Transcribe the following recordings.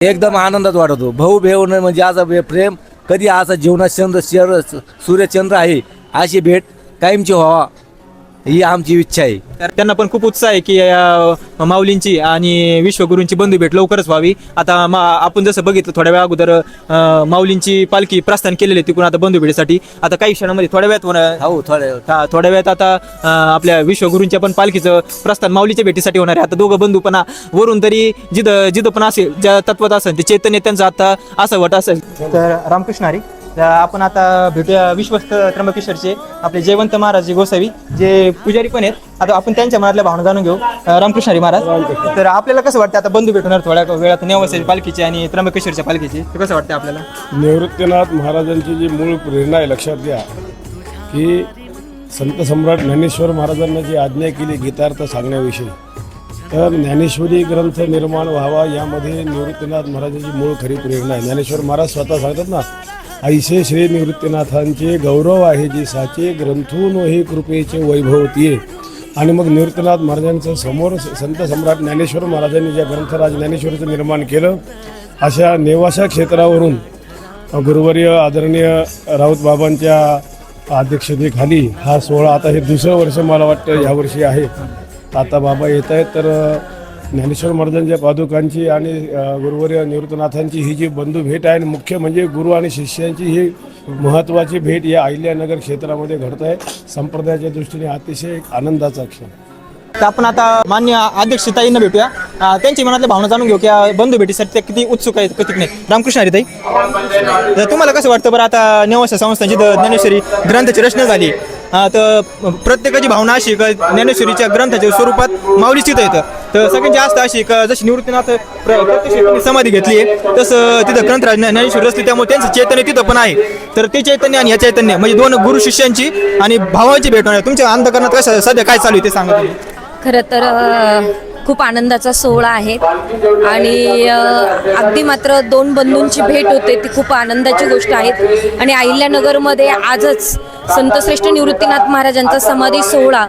एकदम आनंदात वाटतो. भाऊ भेवणं म्हणजे आज प्रेम कधी असा जीवनात सूर्यचंद्र आहे अशी भेट कायमची व्हावा ही आमची इच्छा आहे. तर त्यांना पण खूप उत्साह आहे की माऊलींची आणि विश्वगुरूंची बंधू भेट लवकरच व्हावी. आता आपण जसं बघितलं थोड्या वेळा अगोदर माऊलींची पालखी प्रस्थान केलेली तिकडून आता बंधू भेटीसाठी आता काही क्षणामध्ये थोड्या वेळात होणार. हो थोड्या वेळात आता आपल्या विश्वगुरूंच्या पण पालखीचं प्रस्थान माऊलीच्या भेटीसाठी होणार आहे. आता दोघं बंधू पण वरून तरी जिथं पण असेल ज्या तत्वात असेल ते चैतन्य त्यांचं आता असं वट असेल. तर रामकृष्ण हरी. आपण आता भेटूया विश्वस्त त्र्यंबकेश्वरचे आपले जयवंत महाराज गोसावी जे पुजारी पण आहेत. आता आपण त्यांच्या मनातल्या भावना जाणून घेऊ. रामकृष्ण हरी महाराज. तर आपल्याला कसं वाटतं आता बंधू भेटणार थोड्या वेळात नेवासेची पालखीची आणि त्र्यंबकेश्वरच्या पालखीची ते कसं वाटतं आपल्याला? निवृत्तीनाथ महाराजांची जी मूळ प्रेरणा आहे लक्षात घ्या की संत सम्राट ज्ञानेश्वर महाराजांना जी आज्ञा केली गीतार्थ सांगण्याविषयी तर ज्ञानेश्वरी ग्रंथ निर्माण व्हावा यामध्ये निवृत्तीनाथ महाराजांची मूळ खरी प्रेरणा आहे. ज्ञानेश्वर महाराज स्वतः सांगतात ना, ऐसे श्री निवृत्तीनाथांचे गौरव आहे जी साचे ग्रंथून हे कृपेचे वैभव तिये. आणि मग निवृत्तीनाथ महाराजांचं समोर संत सम्राट ज्ञानेश्वर महाराजांनी ज्या ग्रंथराज ज्ञानेश्वरीचं निर्माण केलं अशा नेवासा क्षेत्रावरून गुरुवर्य आदरणीय राऊत बाबांच्या अध्यक्षतेखाली हा सोहळा आता हे दुसरं वर्ष मला वाटतं ह्यावर्षी आहे. आता बाबा येत आहेत तर ज्ञानेश्वर महाराजांच्या पादुकांची आणि गुरुवर्य निवृत्तीनाथांची ही जी बंधू भेट आहे आणि मुख्य म्हणजे गुरु आणि शिष्यांची ही महत्त्वाची भेट या अहिल्यानगर क्षेत्रामध्ये घडत आहे. संप्रदायाच्या दृष्टीने अतिशय एक आनंदाचा क्षण. तर आपण आता मान्य अध्यक्षताईंना भेटूया. त्यांची मनातल्या भावना जाणून घेऊ की बंधू भेटीसाठी ते किती उत्सुक आहेत किती नाही. रामकृष्ण हरी ताई. तर तुम्हाला कसं वाटतं बरं आता नेवासा संस्थांची ज्ञानेश्वरी ग्रंथाची रचना झाली तर प्रत्येकाची भावना अशी का ज्ञानेश्वरीच्या ग्रंथाच्या स्वरूपात माऊली चित येतं. तर सगळ्यात जास्त अशी का जशी निवृत्तीनाथ प्रत्यक्ष समाधी घेतली आहे तसं तिथं ग्रंथराज ज्ञानेश्वरी असली त्यामुळे त्यांचं चैतन्य तिथं पण आहे. तर ते चैतन्य आणि या चैतन्य म्हणजे दोन गुरु शिष्यांची आणि भावाची भेट होणार. तुमच्या अंतःकरणात कसं सध्या काय चालू आहे ते सांगा तुम्ही. खरं तर खूप आनंदाचा सोहळा आहे आणि अगदी मात्र दोन बंधूंची भेट होते ती खूप आनंदाची गोष्ट आहे. आणि अहिल्यानगरमध्ये आजच संतश्रेष्ठ निवृत्तीनाथ महाराजांचा समाधी सोहळा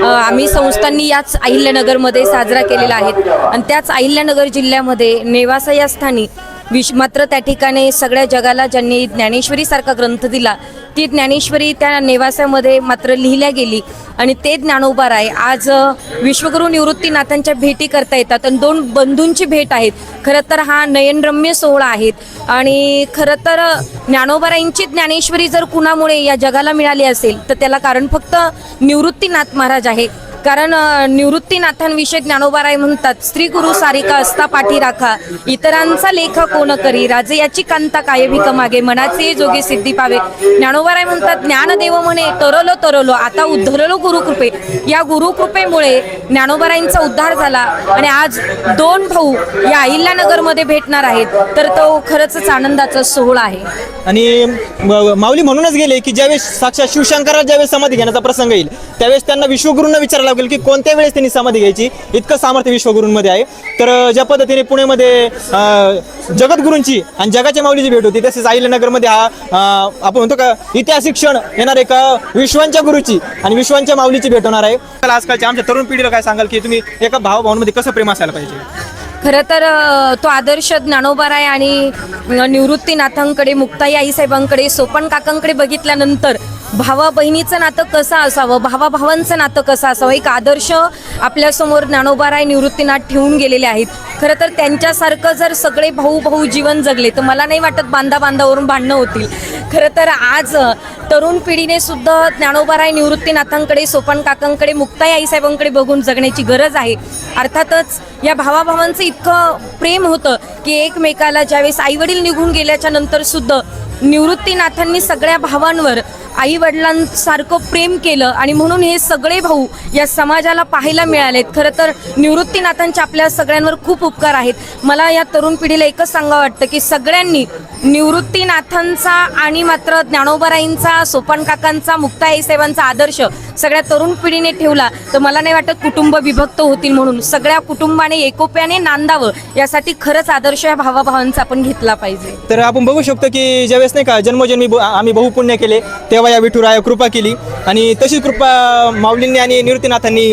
आम्ही संस्थांनी याच अहिल्यानगरमध्ये साजरा केलेला आहे. आणि त्याच अहिल्यानगर जिल्ह्यामध्ये नेवासा या स्थानी मात्र त्या ठिकाणी सगळ्या जगाला ज्यांनी ज्ञानेश्वरीसारखा ग्रंथ दिला ती ज्ञानेश्वरी त्या नेवासामध्ये मात्र लिहिल्या गेली आणि ते ज्ञानोबाराय आज विश्वगुरू निवृत्तीनाथांच्या भेटी करता येतात आणि दोन बंधूंची भेट आहेत. खरं तर हा नयनरम्य सोहळा आहे आणि खरं तर ज्ञानोबारायांची ज्ञानेश्वरी जर कुणामुळे या जगाला मिळाली असेल तर त्याला कारण फक्त निवृत्तीनाथ महाराज आहे. कारण निवृत्तीनाथांविषयी ज्ञानोबाराय म्हणतात, स्त्री गुरु सारिका असता पाठी राखा इतरांचा लेख कोण करी राजे याची कांता काय भिक मागे मनाचे जोगे सिद्धी पावे. ज्ञानोबाराय म्हणतात, ज्ञानदेव म्हणे तरलो तरलो आता उद्धरलो गुरुकृपे. या गुरुकृपेमुळे ज्ञानोबारायांचा उद्धार झाला आणि आज दोन भाऊ या अहिल्यानगरमध्ये भेटणार आहेत तर तो खरंच आनंदाचा सोहळा आहे. आणि माऊली म्हणूनच गेले की ज्यावेळेस साक्षात शिवशंकराला ज्यावेळेस समाधी घेण्याचा प्रसंग येईल त्यावेळेस त्यांना विश्वगुरूंना विचारायला लागेल की कोणत्या वेळेस त्यांनी समाधी घ्यायची. इतकं सामर्थ्य विश्वगुरूंमध्ये आहे. तर ज्या पद्धतीने पुण्यामध्ये जगद्गुरूंची आणि जगाच्या माऊलीची भेट होती तसेच अहिल्यानगरमध्ये आपण म्हणतो का ऐतिहासिक क्षण येणार आहे का विश्वांच्या गुरुची आणि विश्वांच्या माऊलीची भेट होणार आहे. आजकालच्या आमच्या तरुण पिढीला काय सांगाल की तुम्ही एका भावाभावांमध्ये कसं प्रेम असायला पाहिजे? खरं तर तो आदर्श ज्ञानोबाराय आणि निवृत्तीनाथांकडे मुक्ताई आईसाहेबांकडे सोपन काकांकडे बघितल्यानंतर भावा बहिणीचं नातं कसं असावं भावा भावांचं नातं कसं असावं एक आदर्श आपल्यासमोर ज्ञानोबाराय निवृत्तीनाथ ठेवून गेलेले आहेत. खरं तर त्यांच्यासारखं जर सगळे भाऊ भाऊ जीवन जगले तर मला नाही वाटत बांधावरून भांडणं होतील. खरं तर आज तरुण पिढीने सुद्धा ज्ञानोबाराय निवृत्तीनाथांकडे सोपन काकांकडे मुक्ताई आईसाहेबांकडे बघून जगण्याची गरज आहे. अर्थातच या भावाभावांचं इतकं प्रेम होतं की एकमेकाला ज्यावेळेस आईवडील निघून गेल्याच्या नंतर सुद्धा निवृत्तीनाथांनी सगळ्या भावांवर आई वडिलांसारखं प्रेम केलं आणि म्हणून हे सगळे भाऊ या समाजाला पाहायला मिळालेत. खरं तर निवृत्तीनाथांचे आपल्या सगळ्यांवर खूप उपकार आहेत. मला या तरुण पिढीला एकच सांगावं वाटतं की सगळ्यांनी निवृत्तीनाथांचा आणि मात्र ज्ञानोबारायांचा सोपन काकांचा मुक्ताई आईसाहेबांचा आदर्श सगळ्या तरुण पिढीने ठेवला तर मला नाही वाटत कुटुंब विभक्त होतील. म्हणून सगळ्या कुटुंबाने एकोप्याने नांदावं यासाठी खरंच आदर्श या भावाभावांचा आपण घेतला पाहिजे. तर आपण बघू शकतो की ज्यावेळेस नाही का जन्मोजन्मी आम्ही बहुपुण्य केले तेव्हा या विठुराया कृपा केली आणि तशी कृपा माऊलींनी आणि निवृत्तीनाथांनी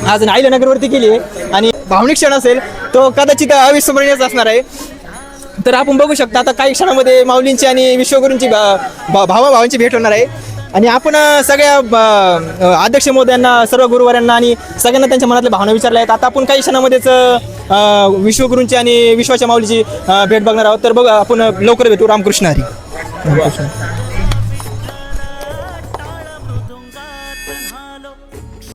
आज अहिल्यानगरवरती केली आहे. आणि भावनिक क्षण असेल तो कदाचित अविस्मरणीयच असणार आहे. तर आपण बघू शकता आता काही क्षणामध्ये माऊलींची आणि विश्वगुरूंची भावाभावांची भेट होणार आहे. आणि आपण सगळ्या अध्यक्ष महोदयांना, सर्व गुरुवारांना आणि सगळ्यांना त्यांच्या मनातल्या भावना विचारल्या आहेत. आता आपण काही क्षणामध्येच विश्वगुरूंची आणि विश्वाच्या माऊलीची भेट बघणार आहोत. तर बघा आपण लवकर भेटू. रामकृष्ण हरी.